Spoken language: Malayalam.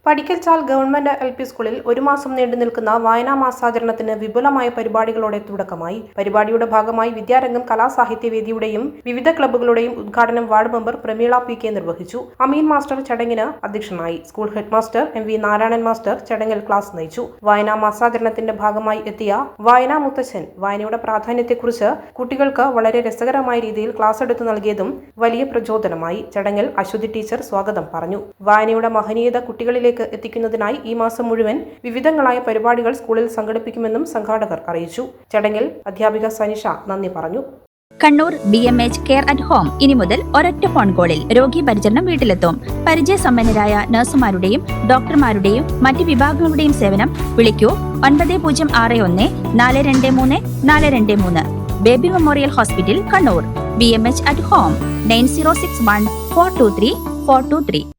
പടിക്കൽചാൽ ഗവൺമെന്റ് എൽ.പി. സ്കൂളിൽ ഒരു മാസം നീണ്ടുനിൽക്കുന്ന വായനാ മാസാചരണത്തിന് വിപുലമായ പരിപാടികളോടെ തുടക്കമായി. പരിപാടിയുടെ ഭാഗമായി വിദ്യാരംഗം കലാസാഹിത്യവേദിയുടെയും വിവിധ ക്ലബ്ബുകളുടെയും ഉദ്ഘാടനം വാർഡ് മെമ്പർ പ്രമീള പി.കെ. നിർവഹിച്ചു. അമീൻ മാസ്റ്റർ ചടങ്ങിന് അധ്യക്ഷനായി. School head master MV. Narayanan master ചടങ്ങിൽ ക്ലാസ് നയിച്ചു. വായനാ മാസാചരണത്തിന്റെ ഭാഗമായി എത്തിയ വായനാ മുത്തച്ഛൻ വായനയുടെ പ്രാധാന്യത്തെക്കുറിച്ച് കുട്ടികൾക്ക് വളരെ രസകരമായ രീതിയിൽ ക്ലാസ് എടുത്തു നൽകിയതും വലിയ പ്രചോദനമായി. ചടങ്ങിൽ അശ്വതി ടീച്ചർ സ്വാഗതം പറഞ്ഞു. വായനയുടെ മഹനീയത കുട്ടികളിലേക്ക് എത്തിക്കുന്നതിനായി ഈ മാസം മുഴുവൻ വിവിധങ്ങളായ പരിപാടികൾ സ്കൂളിൽ സംഘടിപ്പിക്കുമെന്നും സംഘാടകർ അറിയിച്ചു. ചടങ്ങിൽ അധ്യാപിക സനിഷ നന്ദി പറഞ്ഞു. Kannur BMH care at home ഇനി മുതൽ ഒരൊറ്റ ഫോൺ കോളിൽ രോഗി പരിചരണം വീട്ടിലെത്തും. പരിചയസമ്പന്നരായ നഴ്സുമാരുടെയും ഡോക്ടർമാരുടെയും മറ്റ് വിഭാഗങ്ങളുടെയും സേവനം വിളിക്കൂ 9061 423 423. Baby memorial hospital Kannur. BMH at home 9061 423 423.